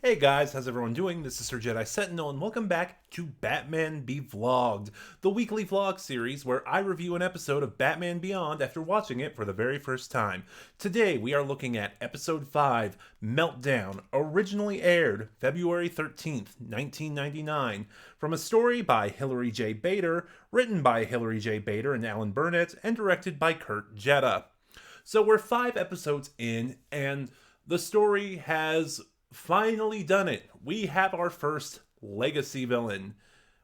Hey guys, how's everyone doing? This is Sir Jedi Sentinel, and welcome back to Batman Be Vlogged, the weekly vlog series where I review an episode of Batman Beyond after watching it for the very first time. Today we are looking at Episode 5, Meltdown, originally aired February 13th, 1999, from a story by Hilary J. Bader, written by Hilary J. Bader and Alan Burnett, and directed by Kurt Jetta. So we're 5 episodes in, and the story has finally done it. We have our first legacy villain.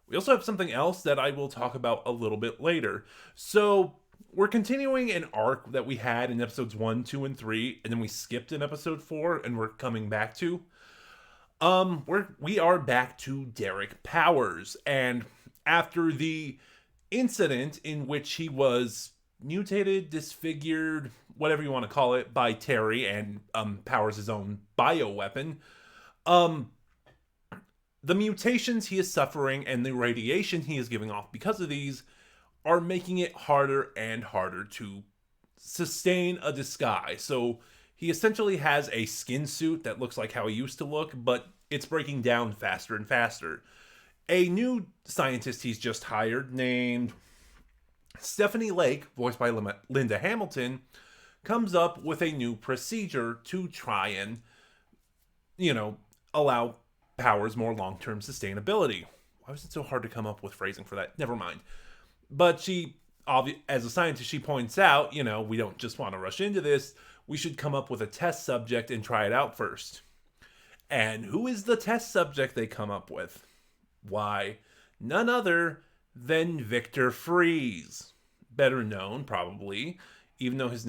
We also have something else that I will talk about a little bit later. So, we're continuing an arc that we had in episodes 1, 2, and 3, and then we skipped in episode 4, and we're coming back to. We are back to Derek Powers, and after the incident in which he was mutated, disfigured, whatever you want to call it, by Terry and Powers' his own bioweapon. Um, the mutations he is suffering and the radiation he is giving off because of these are making it harder and harder to sustain a disguise. So he essentially has a skin suit that looks like how he used to look, but it's breaking down faster and faster. A new scientist he's just hired named Stephanie Lake, voiced by Linda Hamilton, comes up with a new procedure to try and, allow Powers more long term sustainability. Why was it so hard to come up with phrasing for that? Never mind. But as a scientist, she points out, we don't just want to rush into this. We should come up with a test subject and try it out first. And who is the test subject they come up with? Why, none other than Victor Freeze. Better known, probably, even though his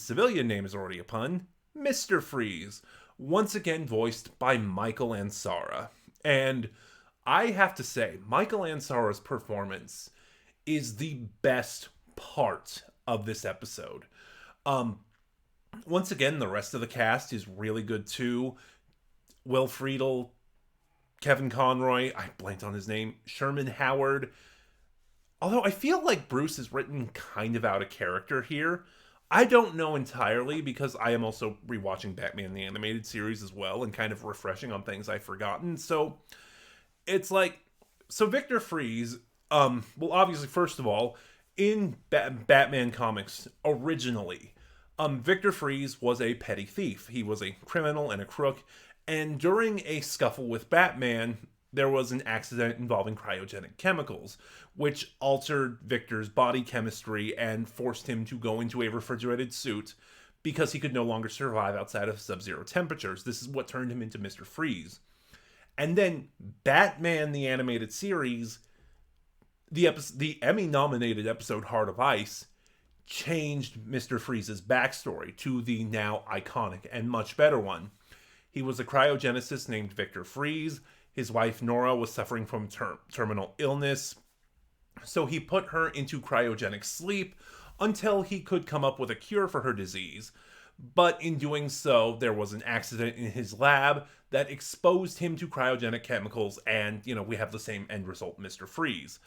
civilian name is already a pun, Mr. Freeze, once again voiced by Michael Ansara. And I have to say, Michael Ansara's performance is the best part of this episode. Once again, the rest of the cast is really good too. Will Friedle, Kevin Conroy, I blanked on his name, Sherman Howard. Although I feel like Bruce is written kind of out of character here. I don't know entirely because I am also rewatching Batman the Animated Series as well and kind of refreshing on things I've forgotten. So it's like, so Victor Freeze, well, obviously, first of all, in Batman comics originally, Victor Freeze was a petty thief. He was a criminal and a crook. And during a scuffle with Batman, there was an accident involving cryogenic chemicals, which altered Victor's body chemistry and forced him to go into a refrigerated suit because he could no longer survive outside of sub-zero temperatures. This is what turned him into Mr. Freeze. And then Batman the Animated Series, the Emmy-nominated episode Heart of Ice, changed Mr. Freeze's backstory to the now iconic and much better one. He was a cryogenicist named Victor Freeze. His wife Nora was suffering from terminal illness, so he put her into cryogenic sleep until he could come up with a cure for her disease. But in doing so, there was an accident in his lab that exposed him to cryogenic chemicals, and, we have the same end result, Mr. Freeze.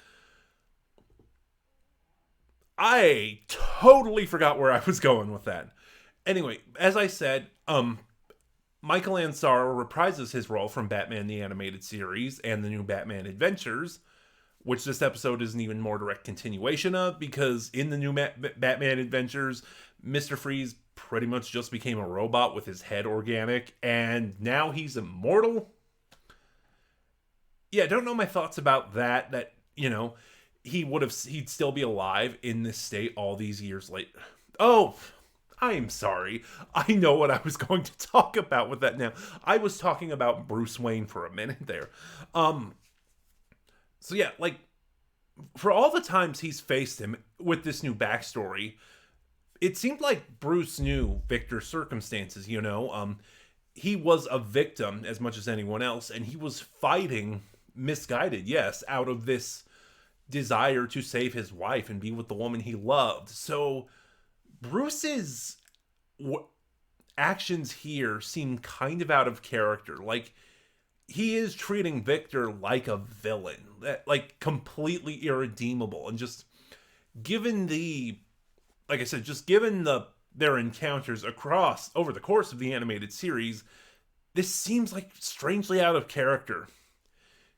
I totally forgot where I was going with that. Anyway, as I said, Michael Ansara reprises his role from Batman the Animated Series and the new Batman Adventures, which this episode is an even more direct continuation of, because in the new Batman Adventures, Mr. Freeze pretty much just became a robot with his head organic, and now he's immortal. Yeah, I don't know my thoughts about that, he'd still be alive in this state all these years later. Oh, I'm sorry. I know what I was going to talk about with that now. I was talking about Bruce Wayne for a minute there. So yeah, like, for all the times he's faced him with this new backstory, it seemed like Bruce knew Victor's circumstances, He was a victim as much as anyone else, and he was fighting, misguided, yes, out of this desire to save his wife and be with the woman he loved. So Bruce's actions here seem kind of out of character. Like, he is treating Victor like a villain, like completely irredeemable, and just given like I said, just given their encounters over the course of the animated series, this seems like strangely out of character.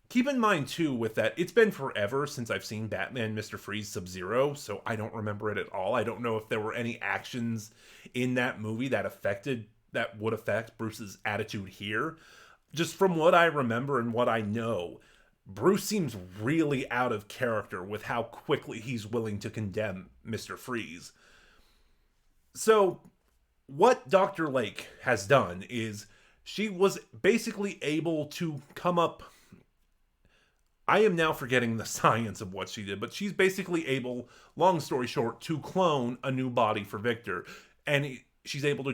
Keep in mind, too, with that, it's been forever since I've seen Batman Mr. Freeze Sub-Zero, so I don't remember it at all. I don't know if there were any actions in that movie that would affect Bruce's attitude here. Just from what I remember and what I know, Bruce seems really out of character with how quickly he's willing to condemn Mr. Freeze. So, what Dr. Lake has done is she was basically able to come up. I am now forgetting the science of what she did, but she's basically able, long story short, to clone a new body for Victor. And she's able to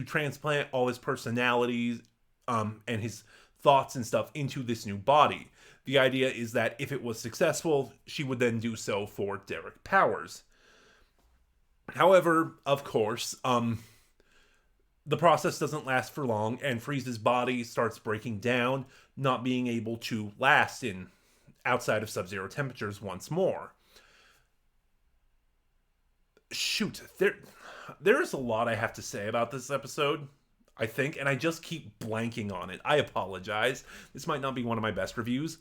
transplant all his personalities and his thoughts and stuff into this new body. The idea is that if it was successful, she would then do so for Derek Powers. However, of course, the process doesn't last for long, and Freeze's body starts breaking down, not being able to last in outside of sub-zero temperatures once more. Shoot, there is a lot I have to say about this episode, I think, and I just keep blanking on it. I apologize. This might not be one of my best reviews.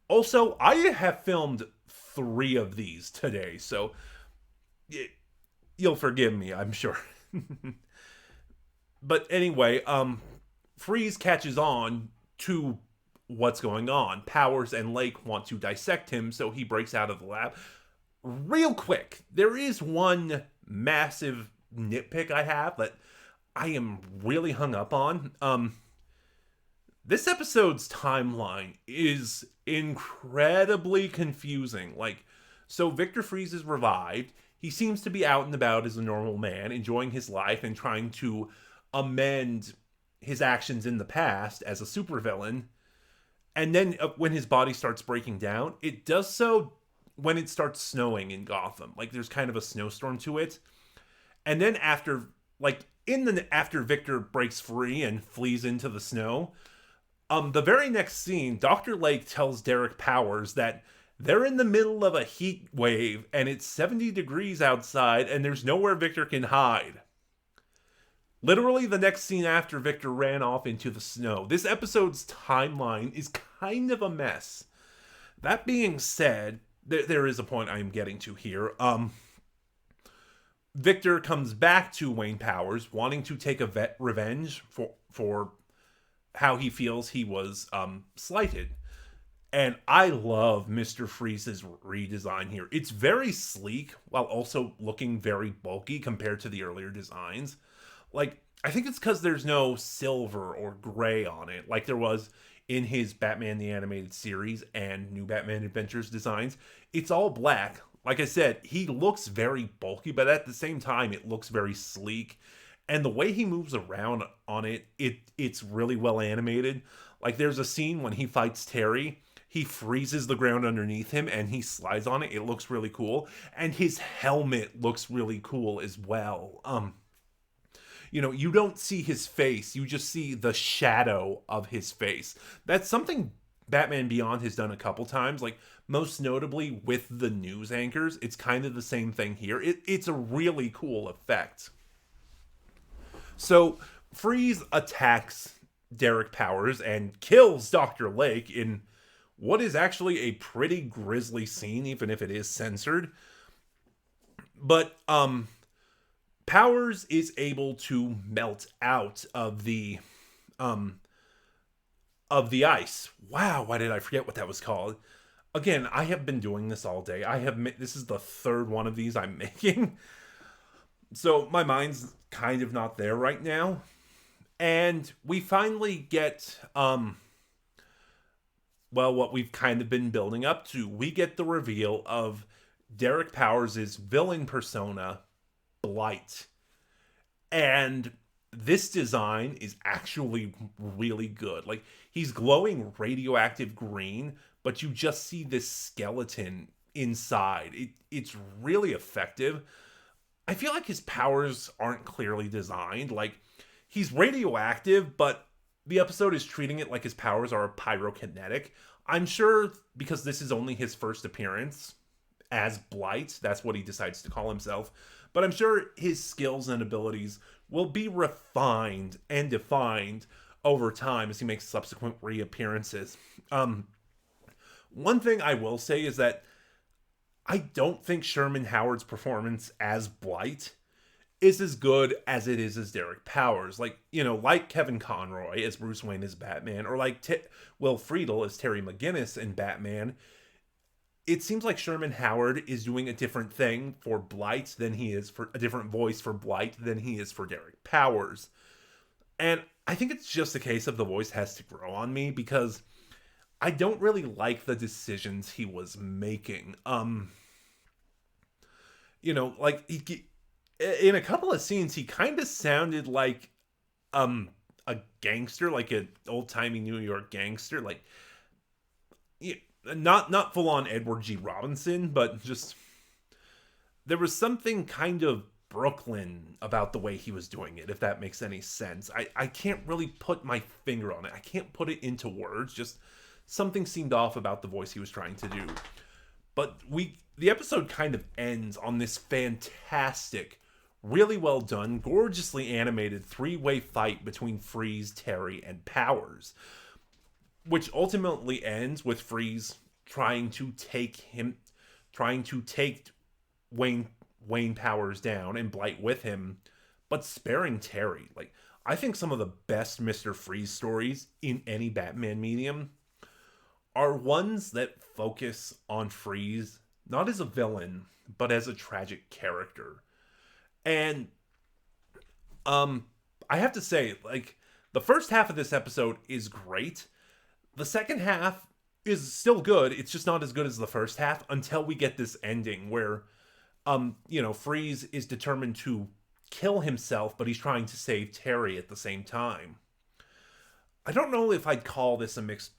Also, I have filmed 3 of these today, so you'll forgive me, I'm sure. But anyway, Freeze catches on to what's going on. Powers and Lake want to dissect him, so he breaks out of the lab. Real quick, there is one massive nitpick I have that I am really hung up on. This episode's timeline is incredibly confusing. So Victor Freeze is revived. He seems to be out and about as a normal man, enjoying his life and trying to amend his actions in the past as a supervillain. And then when his body starts breaking down, it does so when it starts snowing in Gotham. There's kind of a snowstorm to it. And then after Victor breaks free and flees into the snow, the very next scene, Dr. Lake tells Derek Powers that they're in the middle of a heat wave and it's 70 degrees outside and there's nowhere Victor can hide. Literally the next scene after Victor ran off into the snow. This episode's timeline is kind of a mess. That being said, there is a point I'm getting to here. Victor comes back to Wayne Powers, wanting to take a revenge for how he feels he was slighted. And I love Mr. Freeze's redesign here. It's very sleek while also looking very bulky compared to the earlier designs. I think it's because there's no silver or gray on it, like there was in his Batman the Animated Series and New Batman Adventures designs. It's all black. Like I said, he looks very bulky, but at the same time, it looks very sleek. And the way he moves around on it's really well animated. There's a scene when he fights Terry. He freezes the ground underneath him and he slides on it. It looks really cool. And his helmet looks really cool as well. You don't see his face. You just see the shadow of his face. That's something Batman Beyond has done a couple times. Most notably with the news anchors. It's kind of the same thing here. It's a really cool effect. So Freeze attacks Derek Powers and kills Dr. Lake in what is actually a pretty grisly scene, even if it is censored. But Powers is able to melt out of the ice. Wow, why did I forget what that was called? Again, I have been doing this all day. This is the 3rd one of these I'm making. So my mind's kind of not there right now. And we finally get what we've kind of been building up to. We get the reveal of Derek Powers' villain persona, Blight. And this design is actually really good. He's glowing radioactive green, but you just see this skeleton inside. It's really effective. I feel like his powers aren't clearly designed. He's radioactive, but the episode is treating it like his powers are pyrokinetic. I'm sure because this is only his first appearance as Blight, that's what he decides to call himself. But I'm sure his skills and abilities will be refined and defined over time as he makes subsequent reappearances. One thing I will say is that I don't think Sherman Howard's performance as Blight is as good as it is as Derek Powers. Like, like Kevin Conroy as Bruce Wayne as Batman, or like Will Friedle as Terry McGinnis in Batman. It seems like Sherman Howard is doing a different thing for Blight than he is for a different voice for Blight than he is for Derek Powers. And I think it's just a case of the voice has to grow on me because I don't really like the decisions he was making. Like in a couple of scenes he kind of sounded like a gangster, like an old-timey New York gangster, like not full on Edward G. Robinson, but just there was something kind of Brooklyn about the way he was doing it, if that makes any sense. I can't really put my finger on it. I can't put it into words. Just something seemed off about the voice he was trying to do. But the episode kind of ends on this fantastic, really well done, gorgeously animated three-way fight between Freeze, Terry, and Powers, which ultimately ends with Freeze trying to take Wayne Powers down and Blight with him, but sparing Terry. Like, I think some of the best Mr. Freeze stories in any Batman medium are ones that focus on Freeze not as a villain, but as a tragic character. And I have to say, like, the first half of this episode is great. The second half is still good. It's just not as good as the first half until we get this ending where Freeze is determined to kill himself, but he's trying to save Terry at the same time. I don't know if I'd call this a mixed...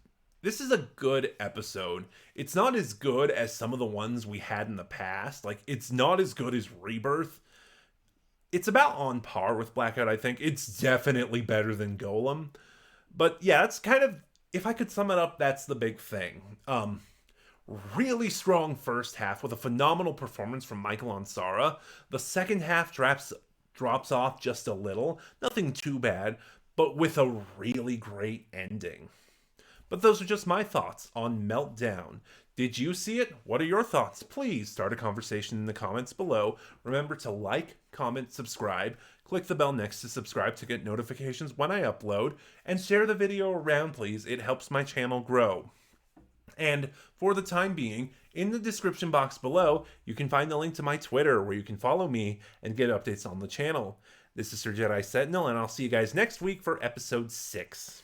This is a good episode. It's not as good as some of the ones we had in the past. Like, it's not as good as Rebirth. It's about on par with Blackout, I think. It's definitely better than Golem. But yeah, it's kind of... If I could sum it up, that's the big thing. Really strong first half with a phenomenal performance from Michael Ansara. The second half drops off just a little. Nothing too bad, but with a really great ending. But those are just my thoughts on Meltdown. Did you see it? What are your thoughts? Please start a conversation in the comments below. Remember to like, comment, subscribe. Click the bell next to subscribe to get notifications when I upload. And share the video around, please. It helps my channel grow. And for the time being, in the description box below, you can find the link to my Twitter where you can follow me and get updates on the channel. This is Sir Jedi Sentinel, and I'll see you guys next week for episode 6.